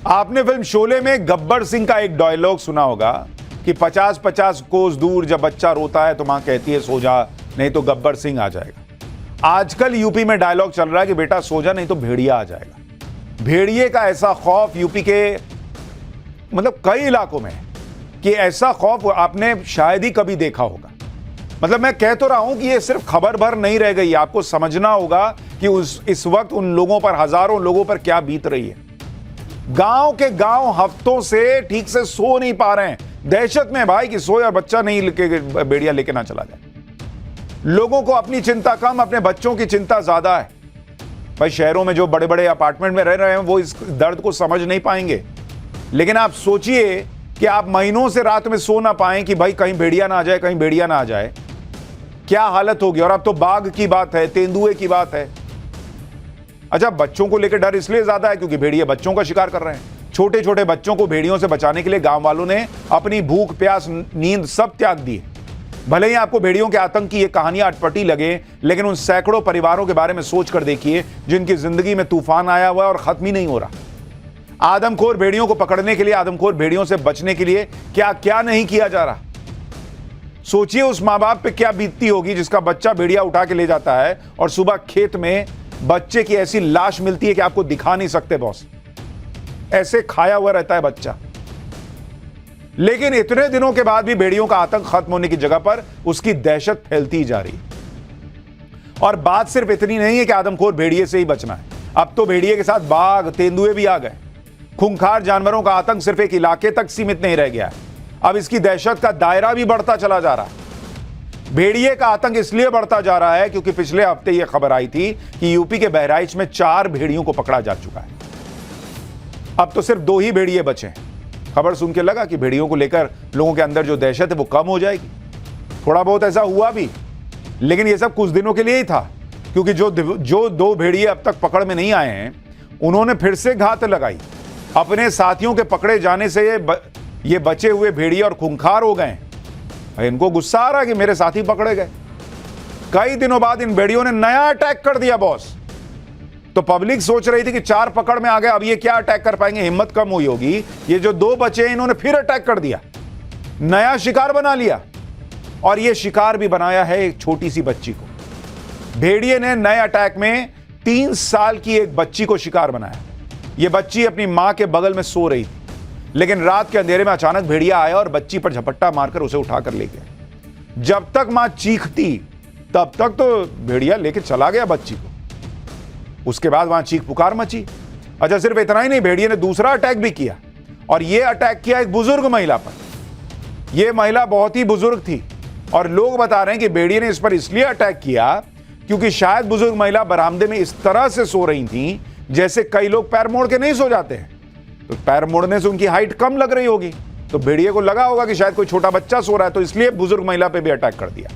आपने फिल्म शोले में गब्बर सिंह का एक डायलॉग सुना होगा कि 50-50 कोस दूर जब बच्चा रोता है तो मां कहती है सो जा, नहीं तो गब्बर सिंह आ जाएगा। आजकल यूपी में डायलॉग चल रहा है कि बेटा सो जा, नहीं तो भेड़िया आ जाएगा। भेड़िए का ऐसा खौफ यूपी के मतलब कई इलाकों में कि ऐसा खौफ आपने शायद ही कभी देखा होगा। मतलब मैं कह तो रहा हूं कि ये सिर्फ खबर भर नहीं रह गई, आपको समझना होगा कि इस वक्त उन लोगों पर, हजारों लोगों पर क्या बीत रही है। गांव के गांव हफ्तों से ठीक से सो नहीं पा रहे हैं, दहशत में भाई कि सोए और बच्चा नहीं लेके भेड़िया लेके ना चला जाए। लोगों को अपनी चिंता कम, अपने बच्चों की चिंता ज्यादा है। भाई शहरों में जो बड़े बड़े अपार्टमेंट में रह रहे हैं वो इस दर्द को समझ नहीं पाएंगे, लेकिन आप सोचिए कि आप महीनों से रात में सो ना पाएं कि भाई कहीं भेड़िया ना आ जाए, कहीं भेड़िया ना आ जाए, क्या हालत होगी। और अब तो बाघ की बात है, तेंदुए की बात है। अच्छा, बच्चों को लेकर डर इसलिए ज्यादा है क्योंकि भेड़िए बच्चों का शिकार कर रहे हैं। छोटे छोटे बच्चों को भेड़ियों से बचाने के लिए गांव वालों ने अपनी भूख, प्यास, नींद सब त्याग दी। भले ही आपको भेड़ियों के आतंक की ये कहानियां अटपटी लगे, लेकिन उन सैकड़ों परिवारों के बारे में सोच कर देखिए जिनकी जिंदगी में तूफान आया हुआ है और खत्म ही नहीं हो रहा। आदमखोर भेड़ियों को पकड़ने के लिए, आदमखोर भेड़ियों से बचने के लिए क्या क्या नहीं किया जा रहा। सोचिए उस मां बाप पे क्या बीतती होगी जिसका बच्चा भेड़िया उठा के ले जाता है और सुबह खेत में बच्चे की ऐसी लाश मिलती है कि आपको दिखा नहीं सकते बॉस, ऐसे खाया हुआ रहता है बच्चा। लेकिन इतने दिनों के बाद भी भेड़ियों का आतंक खत्म होने की जगह पर उसकी दहशत फैलती जा रही। और बात सिर्फ इतनी नहीं है कि आदमखोर भेड़िए से ही बचना है, अब तो भेड़िए के साथ बाघ, तेंदुए भी आ गए। खूंखार जानवरों का आतंक सिर्फ एक इलाके तक सीमित नहीं रह गया है, अब इसकी दहशत का दायरा भी बढ़ता चला जा रहा है। भेड़िए का आतंक इसलिए बढ़ता जा रहा है क्योंकि पिछले हफ्ते यह खबर आई थी कि यूपी के बहराइच में 4 भेड़ियों को पकड़ा जा चुका है। अब तो सिर्फ 2 ही भेड़िए बचे हैं। खबर सुन के लगा कि भेड़ियों को लेकर लोगों के अंदर जो दहशत है वो कम हो जाएगी। थोड़ा बहुत ऐसा हुआ भी, लेकिन यह सब कुछ दिनों के लिए ही था, क्योंकि जो 2 भेड़िए अब तक पकड़ में नहीं आए हैं उन्होंने फिर से घात लगाई। अपने साथियों के पकड़े जाने से ये बचे हुए भेड़िए और खूंखार हो गए। इनको गुस्सा आ रहा कि मेरे साथी पकड़े गए। कई दिनों बाद इन भेड़ियों ने नया अटैक कर दिया बॉस। तो पब्लिक सोच रही थी कि 4 पकड़ में आ गए, अब ये क्या अटैक कर पाएंगे, हिम्मत कम हुई होगी। ये जो 2 बचे इन्होंने फिर अटैक कर दिया, नया शिकार बना लिया। और ये शिकार भी बनाया है एक छोटी सी बच्ची को। भेड़िए ने नए अटैक में 3 साल की एक बच्ची को शिकार बनाया। यह बच्ची अपनी मां के बगल में सो रही थी, लेकिन रात के अंधेरे में अचानक भेड़िया आया और बच्ची पर झपट्टा मारकर उसे उठाकर ले गया। जब तक मां चीखती तब तक तो भेड़िया लेके चला गया बच्ची को। उसके बाद वहां चीख पुकार मची। अच्छा, सिर्फ इतना ही नहीं, भेड़िए ने दूसरा अटैक भी किया, और यह अटैक किया एक बुजुर्ग महिला पर। यह महिला बहुत ही बुजुर्ग थी और लोग बता रहे हैं कि भेड़िए ने इस पर इसलिए अटैक किया क्योंकि शायद बुजुर्ग महिला बरामदे में इस तरह से सो रही थी जैसे कई लोग पैर मोड़ के नहीं सो जाते हैं, तो पैर मोड़ने से उनकी हाइट कम लग रही होगी। तो भेड़िए को लगा होगा कि शायद कोई छोटा बच्चा सो रहा है, तो इसलिए बुजुर्ग महिला पे भी अटैक कर दिया।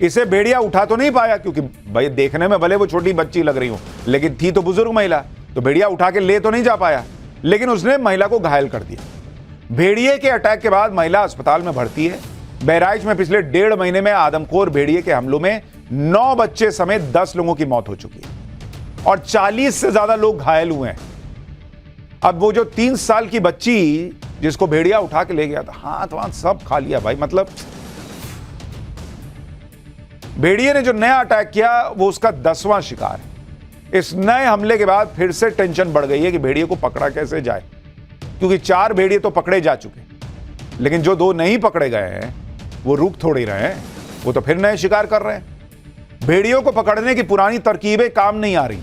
इसे भेड़िया उठा तो नहीं पाया क्योंकि भाई देखने में भले वो छोटी बच्ची लग रही हो, लेकिन थी तो बुजुर्ग महिला, तो भेड़िया उठा के ले तो नहीं जा पाया, लेकिन उसने महिला को घायल कर दिया। भेड़िए के अटैक के बाद महिला अस्पताल में भर्ती है। बहराइच में पिछले 1.5 महीने में आदमखोर भेड़िए के हमलों में 9 बच्चे समेत 10 लोगों की मौत हो चुकी है और 40 से ज्यादा लोग घायल हुए हैं। अब वो जो 3 साल की बच्ची जिसको भेड़िया उठा के ले गया था, हाथ वाथ सब खा लिया भाई। मतलब भेड़िए ने जो नया अटैक किया वो उसका 10वां शिकार है। इस नए हमले के बाद फिर से टेंशन बढ़ गई है कि भेड़िए को पकड़ा कैसे जाए, क्योंकि 4 भेड़िए तो पकड़े जा चुके, लेकिन जो 2 नहीं पकड़े गए हैं वो रुक थोड़ी रहे हैं, वो तो फिर नए शिकार कर रहे हैं। भेड़ियों को पकड़ने की पुरानी तरकीबें काम नहीं आ रही,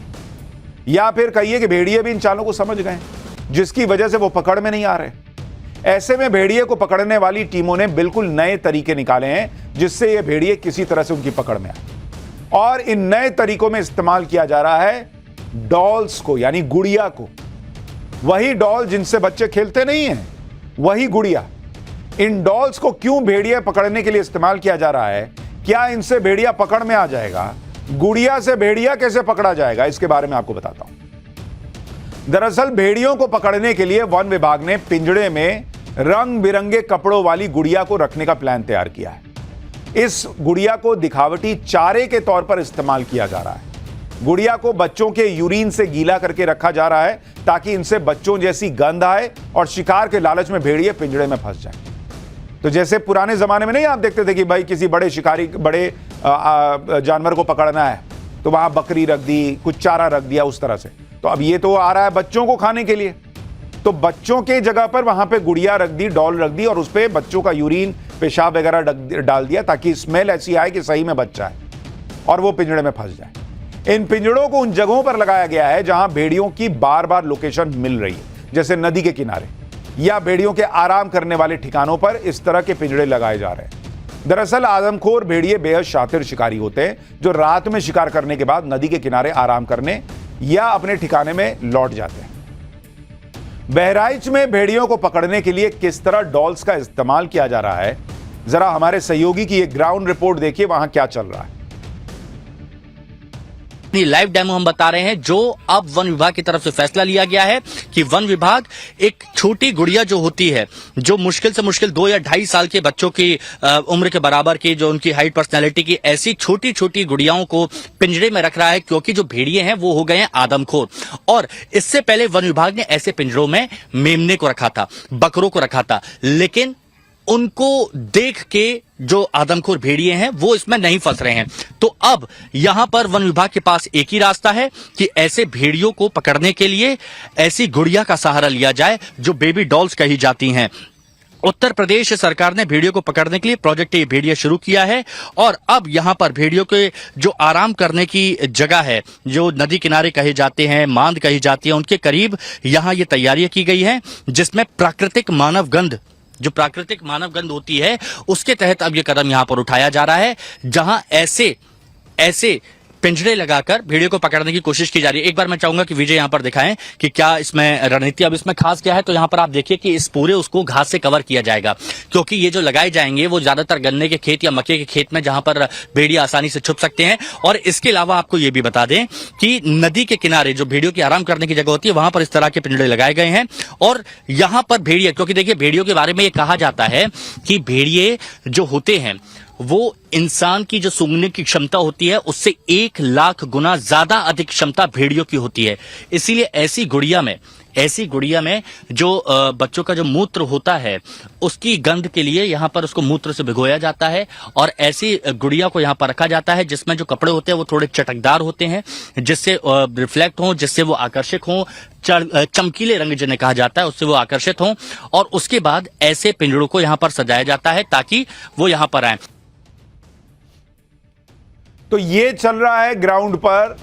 या फिर कहिए कि भेड़िए भी इन चालों को समझ गए, जिसकी वजह से वो पकड़ में नहीं आ रहे। ऐसे में भेड़िए को पकड़ने वाली टीमों ने बिल्कुल नए तरीके निकाले हैं जिससे ये भेड़िए किसी तरह से उनकी पकड़ में आए। और इन नए तरीकों में इस्तेमाल किया जा रहा है डॉल्स को, यानी गुड़िया को। वही डॉल जिनसे बच्चे खेलते नहीं हैं, वही गुड़िया। इन डॉल्स को क्यों भेड़िया पकड़ने के लिए इस्तेमाल किया जा रहा है? क्या इनसे भेड़िया पकड़ में आ जाएगा? गुड़िया से भेड़िया कैसे पकड़ा जाएगा, इसके बारे में आपको बताता हूं। दरअसल भेड़ियों को पकड़ने के लिए वन विभाग ने पिंजड़े में रंग बिरंगे कपड़ों वाली गुड़िया को रखने का प्लान तैयार किया है। इस गुड़िया को दिखावटी चारे के तौर पर इस्तेमाल किया जा रहा है। गुड़िया को बच्चों के यूरिन से गीला करके रखा जा रहा है ताकि इनसे बच्चों जैसी गंध आए और शिकार के लालच में भेड़िए पिंजड़े में फंस जाए। तो जैसे पुराने जमाने में नहीं आप देखते थे कि भाई किसी बड़े शिकारी बड़े जानवर को पकड़ना है तो वहां बकरी रख दी, कुछ चारा रख दिया, उस तरह से। तो अब ये तो आ रहा है बच्चों को खाने के लिए, तो बच्चों के जगह पर वहां पे गुड़िया रख दी, डॉल रख दी और उस पर बच्चों का यूरिन, पेशाब वगैरह डाल दिया ताकि स्मेल ऐसी आए कि सही में बच्चा है और वो पिंजड़े में फंस जाए। इन पिंजड़ों को उन जगहों पर लगाया गया है जहां भेड़ियों की बार बार लोकेशन मिल रही है, जैसे नदी के किनारे या भेड़ियों के आराम करने वाले ठिकानों पर इस तरह के पिंजड़े लगाए जा रहे हैं। दरअसल आदमखोर भेड़िए बेहद शातिर शिकारी होते हैं जो रात में शिकार करने के बाद नदी के किनारे आराम करने या अपने ठिकाने में लौट जाते हैं। बहराइच में भेड़ियों को पकड़ने के लिए किस तरह डॉल्स का इस्तेमाल किया जा रहा है, जरा हमारे सहयोगी की एक ग्राउंड रिपोर्ट देखिए, वहां क्या चल रहा है। लाइव डेमो हम बता रहे हैं जो अब वन विभाग की तरफ से फैसला लिया गया है कि वन विभाग एक छोटी गुड़िया जो होती है, जो मुश्किल से मुश्किल 2 या 2.5 साल के बच्चों की उम्र के बराबर की, जो उनकी हाइट पर्सनैलिटी की, ऐसी छोटी छोटी गुड़ियाओं को पिंजरे में रख रहा है क्योंकि जो भेड़िए हैं वो हो गए हैं आदमखोर। और इससे पहले वन विभाग ने ऐसे पिंजरों में मेमने को रखा था, बकरों को रखा था, लेकिन उनको देख के जो आदमखोर भेड़िए हैं वो इसमें नहीं फंस रहे हैं। तो अब यहां पर वन विभाग के पास एक ही रास्ता है कि ऐसे भेड़ियों को पकड़ने के लिए ऐसी गुड़िया का सहारा लिया जाए जो बेबी डॉल्स कही जाती हैं। उत्तर प्रदेश सरकार ने भेड़ियों को पकड़ने के लिए प्रोजेक्ट ये भेड़िया शुरू किया है और अब यहां पर भेड़ियों के जो आराम करने की जगह है, जो नदी किनारे कहे जाते हैं, मांद कही जाती है, उनके करीब यहां ये तैयारियां की गई हैं जिसमें प्राकृतिक मानव गंध, जो प्राकृतिक मानव गंध होती है, उसके तहत अब यह कदम यहां पर उठाया जा रहा है जहां ऐसे पिंजरे लगाकर भेड़ियों को पकड़ने की कोशिश की जा रही है। एक बार मैं चाहूंगा कि विजय यहां पर दिखाएं कि क्या इसमें रणनीति, अब इसमें खास क्या है। तो यहां पर आप देखिए कि इस पूरे उसको घास से कवर किया जाएगा क्योंकि ये जो लगाए जाएंगे वो ज्यादातर गन्ने के खेत या मक्के के खेत में, जहां पर भेड़िया आसानी से छुप सकते हैं। और इसके अलावा आपको ये भी बता दें कि नदी के किनारे जो भेड़ियों की आराम करने की जगह होती है वहां पर इस तरह के पिंजरे लगाए गए हैं। और यहां पर भेड़िया, क्योंकि देखिए भेड़ियों के बारे में ये कहा जाता है कि भेड़िए जो होते हैं वो इंसान की जो सूंघने की क्षमता होती है उससे 1 लाख गुना ज्यादा अधिक क्षमता भेड़ियों की होती है। इसीलिए ऐसी गुड़िया में जो बच्चों का जो मूत्र होता है उसकी गंध के लिए यहां पर उसको मूत्र से भिगोया जाता है और ऐसी गुड़िया को यहां पर रखा जाता है जिसमें जो कपड़े होते हैं वो थोड़े चटकदार होते हैं, जिससे रिफ्लेक्ट हो, जिससे वो आकर्षक हो, चमकीले रंग जिन्हें कहा जाता है उससे वो आकर्षित हो। और उसके बाद ऐसे पिंजरों को यहां पर सजाया जाता है ताकि वो यहां पर आए। तो ये चल रहा है ग्राउंड पर,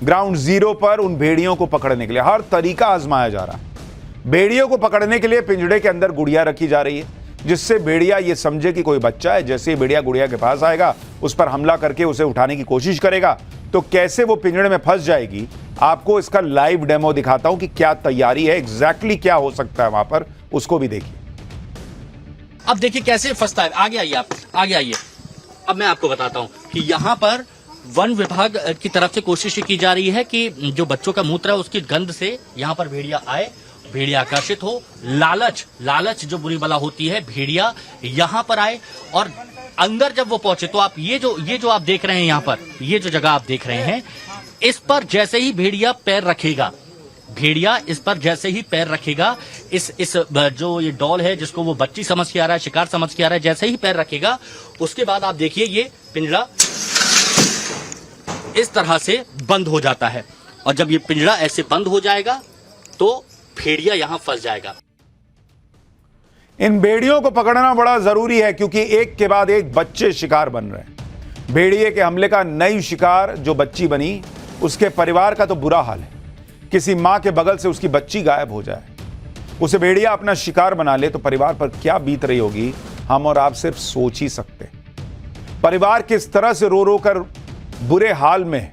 ग्राउंड जीरो पर उन भेड़ियों को पकड़ने के लिए हर तरीका आजमाया जा रहा है। भेड़ियों को पकड़ने के लिए पिंजड़े के अंदर गुड़िया रखी जा रही है जिससे भेड़िया ये समझे कि कोई बच्चा है। जैसे ही भेड़िया गुड़िया के पास आएगा उस पर हमला करके उसे उठाने की कोशिश करेगा तो कैसे वो पिंजड़े में फंस जाएगी। आपको इसका लाइव डेमो दिखाता हूं कि क्या तैयारी है, एग्जैक्टली क्या हो सकता है वहां पर, उसको भी देखिए। अब देखिए कैसे फंसता है। आगे आइए, आप आगे आइए। अब मैं आपको बताता हूं कि यहां पर वन विभाग की तरफ से कोशिश की जा रही है कि जो बच्चों का मूत्र है उसकी गंध से यहां पर भेड़िया आए, भेड़िया आकर्षित हो, लालच जो बुरी बला होती है, भेड़िया यहां पर आए और अंदर जब वो पहुंचे तो आप ये जो आप देख रहे हैं यहां पर, ये जो जगह आप देख रहे हैं, इस पर जैसे ही भेड़िया पैर रखेगा, इस जो ये डॉल है जिसको वो बच्ची समझ के आ रहा है, शिकार समझ के आ रहा है, जैसे ही पैर रखेगा उसके बाद आप देखिए ये पिंजरा इस तरह से बंद हो जाता है। और जब ये पिंजरा ऐसे बंद हो जाएगा तो भेड़िया यहां फंस जाएगा। इन भेड़ियों को पकड़ना बड़ा जरूरी है क्योंकि एक के बाद एक बच्चे शिकार बन रहे हैं। भेड़िए के हमले का नई शिकार जो बच्ची बनी उसके परिवार का तो बुरा हाल है। किसी मां के बगल से उसकी बच्ची गायब हो जाए, उसे भेड़िया अपना शिकार बना ले तो परिवार पर क्या बीत रही होगी, हम और आप सिर्फ सोच ही सकते। परिवार किस तरह से रो रो कर बुरे हाल में है।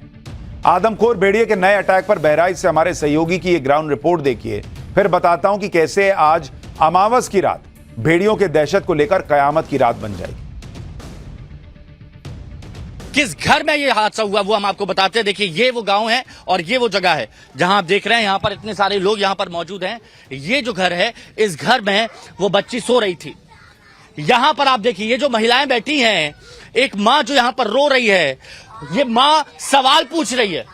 आदमखोर भेड़िए के नए अटैक पर बहराइच से हमारे सहयोगी की एक ग्राउंड रिपोर्ट देखिए, फिर बताता हूं कि कैसे आज अमावस की रात भेड़ियों के दहशत को लेकर कयामत की रात बन जाएगी। किस घर में ये हादसा हुआ वो हम आपको बताते हैं। देखिए ये वो गांव है और ये वो जगह है जहां आप देख रहे हैं, यहां पर इतने सारे लोग यहां पर मौजूद हैं। ये जो घर है, इस घर में वो बच्ची सो रही थी। यहां पर आप देखिए ये जो महिलाएं बैठी हैं, एक माँ जो यहां पर रो रही है, ये माँ सवाल पूछ रही है।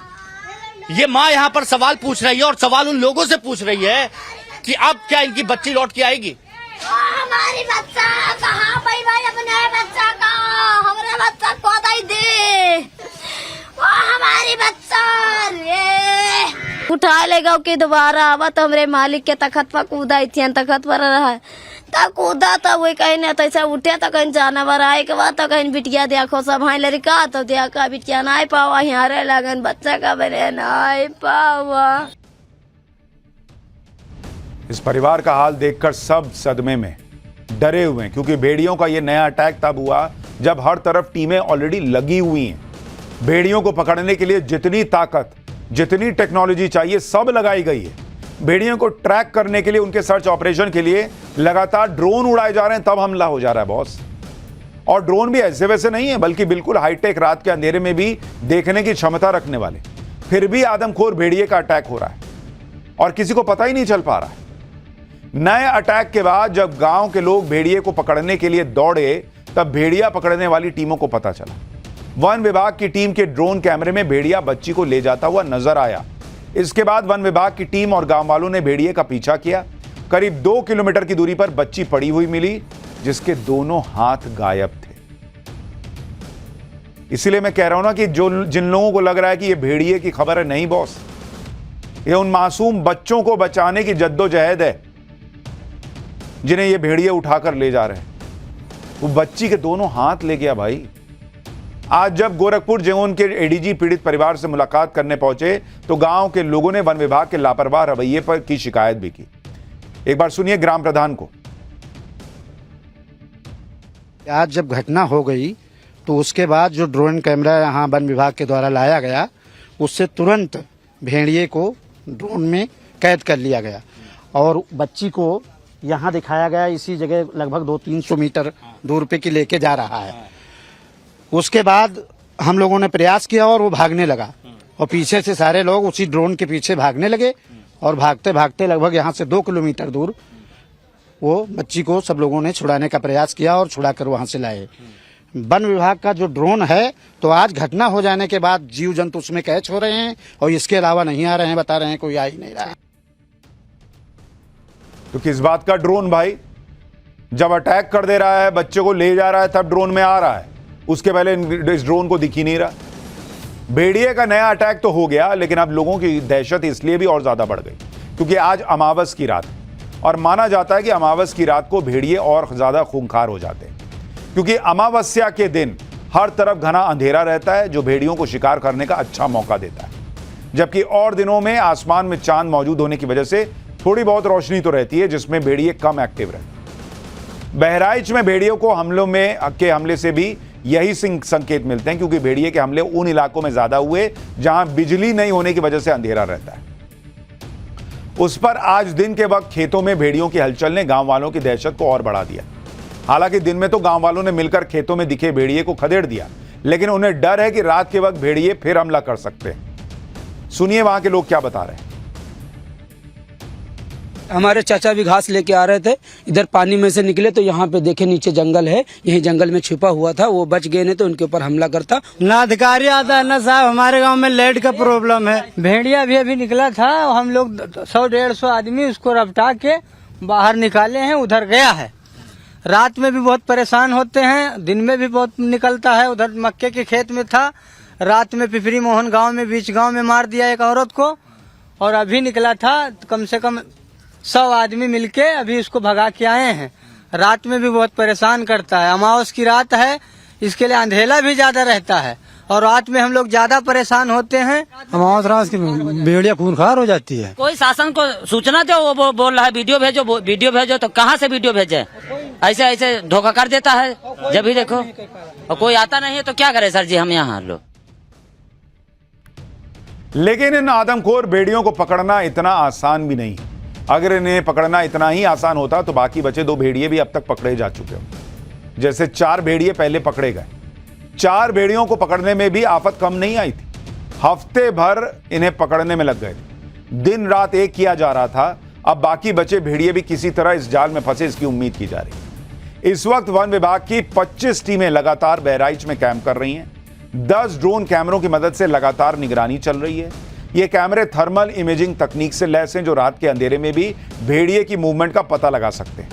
ये माँ यहाँ पर सवाल पूछ रही है और सवाल उन लोगों से पूछ रही है कि अब क्या इनकी बच्ची लौट के आएगी। हमारी बच्चा कहाँ भाई अपने बच्चा का हमारे बच्चा को दे दे वो हमारी बच्चा रे उठा लेगा कि दोबारा आवा तो हमरे मालिक के तखत पर कूदा थी तखत पर रहा तब कूदा तो वही कहीं न तैसा उठे तो कहीं जानवर आए के बाद तो कहीं बिटिया देखो सब हाई लड़का तो देखा बिटिया ना पावा यहाँ रह लगन बच्चा का बने ना पावा। इस परिवार का हाल देखकर सब सदमे में डरे हुए हैं, क्योंकि भेड़ियों का यह नया अटैक तब हुआ जब हर तरफ टीमें ऑलरेडी लगी हुई हैं। भेड़ियों को पकड़ने के लिए जितनी ताकत, जितनी टेक्नोलॉजी चाहिए सब लगाई गई है। भेड़ियों को ट्रैक करने के लिए, उनके सर्च ऑपरेशन के लिए लगातार ड्रोन उड़ाए जा रहे हैं, तब हमला हो जा रहा है बॉस। और ड्रोन भी ऐसे वैसे नहीं है, बल्कि बिल्कुल हाईटेक, रात के अंधेरे में भी देखने की क्षमता रखने वाले। फिर भी आदमखोर भेड़िए का अटैक हो रहा है और किसी को पता ही नहीं चल पा रहा है। नए अटैक के बाद जब गांव के लोग भेड़िए को पकड़ने के लिए दौड़े, तब भेड़िया पकड़ने वाली टीमों को पता चला। वन विभाग की टीम के ड्रोन कैमरे में भेड़िया बच्ची को ले जाता हुआ नजर आया। इसके बाद वन विभाग की टीम और गांव वालों ने भेड़िए का पीछा किया। करीब 2 किलोमीटर की दूरी पर बच्ची पड़ी हुई मिली, जिसके दोनों हाथ गायब थे। इसीलिए मैं कह रहा हूं ना कि जिन लोगों को लग रहा है कि यह भेड़िए की खबर है, नहीं बॉस, यह उन मासूम बच्चों को बचाने की जद्दोजहद है जिन्हें ये भेड़िए उठाकर ले जा रहे हैं। वो बच्ची के दोनों हाथ ले गया भाई। आज जब गोरखपुर जोन के एडीजी पीड़ित परिवार से मुलाकात करने पहुंचे तो गांव के लोगों ने वन विभाग के लापरवाह रवैये पर की शिकायत भी की। एक बार सुनिए ग्राम प्रधान को। आज जब घटना हो गई तो उसके बाद जो ड्रोन कैमरा यहाँ वन विभाग के द्वारा लाया गया, उससे तुरंत भेड़िए को ड्रोन में कैद कर लिया गया और बच्ची को यहाँ दिखाया गया। इसी जगह लगभग 200-300 मीटर दूर पे की लेके जा रहा है। उसके बाद हम लोगों ने प्रयास किया और वो भागने लगा और पीछे से सारे लोग उसी ड्रोन के पीछे भागने लगे और भागते भागते लगभग यहाँ से 2 किलोमीटर दूर वो बच्ची को सब लोगों ने छुड़ाने का प्रयास किया और छुड़ा कर वहाँ से लाए। वन विभाग का जो ड्रोन है, तो आज घटना हो जाने के बाद जीव जंतु उसमें कैच हो रहे हैं और इसके अलावा नहीं आ रहे हैं, बता रहे हैं कोई आ ही नहीं रहा है। तो किस बात का ड्रोन भाई? जब अटैक कर दे रहा है, बच्चे को ले जा रहा है, तब ड्रोन में आ रहा है। उसके पहले इस ड्रोन को दिख ही नहीं रहा। भेड़िए का नया अटैक तो हो गया, लेकिन अब लोगों की दहशत इसलिए भी और ज्यादा बढ़ गई क्योंकि आज अमावस की रात है और माना जाता है कि अमावस की रात को भेड़िए और ज्यादा खूंखार हो जाते हैं, क्योंकि अमावस्या के दिन हर तरफ घना अंधेरा रहता है जो भेड़ियों को शिकार करने का अच्छा मौका देता है, जबकि और दिनों में आसमान में चांद मौजूद होने की वजह से थोड़ी बहुत रोशनी तो रहती है, जिसमें भेड़िए कम एक्टिव रहते हैं। बहराइच में भेड़ियों को हमले से भी यही संकेत मिलते हैं, क्योंकि भेड़िए के हमले उन इलाकों में ज्यादा हुए जहां बिजली नहीं होने की वजह से अंधेरा रहता है। उस पर आज दिन के वक्त खेतों में भेड़ियों की हलचल ने गांव वालों की दहशत को और बढ़ा दिया। हालांकि दिन में तो गांव वालों ने मिलकर खेतों में दिखे भेड़िए को खदेड़ दिया, लेकिन उन्हें डर है कि रात के वक्त भेड़िए फिर हमला कर सकते हैं। सुनिए वहां के लोग क्या बता रहे हैं। हमारे चाचा भी घास लेके आ रहे थे, इधर पानी में से निकले तो यहाँ पे देखे नीचे जंगल है, यही जंगल में छिपा हुआ था, वो बच गए नहीं तो उनके ऊपर हमला करता। ना अधिकारी आता है ना साहब। हमारे गांव में लाइट का प्रॉब्लम है। भेड़िया भी अभी निकला था, हम लोग 100-150 आदमी उसको रपटा के बाहर निकाले हैं, उधर गया है। रात में भी बहुत परेशान होते हैं, दिन में भी बहुत निकलता है। उधर मक्के के खेत में था, रात में पिपरी मोहन गाँव में बीच गाँव में मार दिया एक औरत को, और अभी निकला था कम से कम 100 आदमी मिलके अभी उसको भगा के आए हैं। रात में भी बहुत परेशान करता है। अमावस की रात है, इसके लिए अंधेला भी ज्यादा रहता है और रात में हम लोग ज्यादा परेशान होते हैं। अमावस रात की भेड़िया खूंखार हो जाती है। कोई शासन को सूचना दो, वो बोल रहा है वीडियो भेजो, तो कहाँ से वीडियो भेजे? ऐसे धोखा कर देता है। जब भी देखो और कोई आता नहीं है तो क्या करे सर जी हम यहाँ लोग। लेकिन इन आदमखोर भेड़ियों को पकड़ना इतना आसान भी नहीं है। अगर इन्हें पकड़ना इतना ही आसान होता तो बाकी बचे 2 भेड़िए भी अब तक पकड़े जा चुके हो। जैसे 4 भेड़िए पहले पकड़े गए। 4 भेड़ियों को पकड़ने में भी आफत कम नहीं आई थी। हफ्ते भर इन्हें पकड़ने में लग गए थे। दिन रात एक किया जा रहा था। अब बाकी बचे भेड़िए भी किसी तरह इस जाल में फंसे, इसकी उम्मीद की जा रही है। इस वक्त वन विभाग की 25 टीमें लगातार बहराइच में कैंप कर रही हैं। 10 ड्रोन कैमरों की मदद से लगातार निगरानी चल रही है। ये कैमरे थर्मल इमेजिंग तकनीक से लैस हैं जो रात के अंधेरे में भी भेड़िए की मूवमेंट का पता लगा सकते हैं।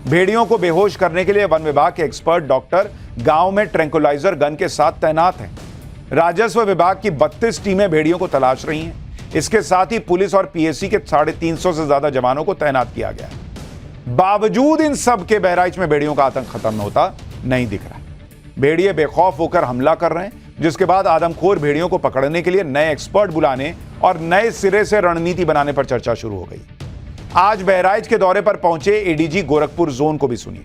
भेड़ियों को बेहोश करने के लिए वन विभाग के एक्सपर्ट डॉक्टर गांव में ट्रैंकुलाइजर गन के साथ तैनात हैं। राजस्व विभाग की 32 टीमें भेड़ियों को तलाश रही हैं। इसके साथ ही पुलिस और पीएससी के 350 से ज्यादा जवानों को तैनात किया गया है। बावजूद इन सब के बहराइच में भेड़ियों का आतंक खत्म होता नहीं दिख रहा। भेड़िए बेखौफ होकर हमला कर रहे हैं, जिसके बाद आदमखोर भेड़ियों को पकड़ने के लिए नए एक्सपर्ट बुलाने और नए सिरे से रणनीति बनाने पर चर्चा शुरू हो गई। आज बहराइच के दौरे पर पहुंचे एडीजी गोरखपुर जोन को भी सुनिए।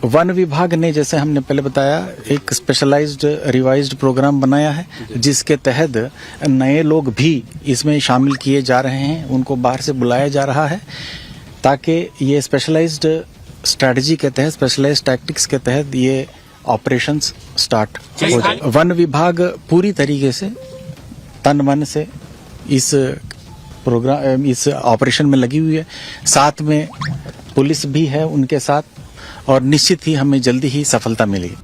वन विभाग ने, जैसे हमने पहले बताया, एक स्पेशलाइज्ड रिवाइज्ड प्रोग्राम बनाया है, जिसके तहत नए लोग भी इसमें शामिल किए जा रहे हैं। उनको बाहर से बुलाया जा रहा है ताकि ये स्पेशलाइज्ड स्ट्रैटेजी के तहत, स्पेशलाइज्ड टैक्टिक्स के तहत ये ऑपरेशंस स्टार्ट हो जाए। वन विभाग पूरी तरीके से तन मन से इस प्रोग्राम, इस ऑपरेशन में लगी हुई है। साथ में पुलिस भी है उनके साथ, और निश्चित ही हमें जल्दी ही सफलता मिलेगी।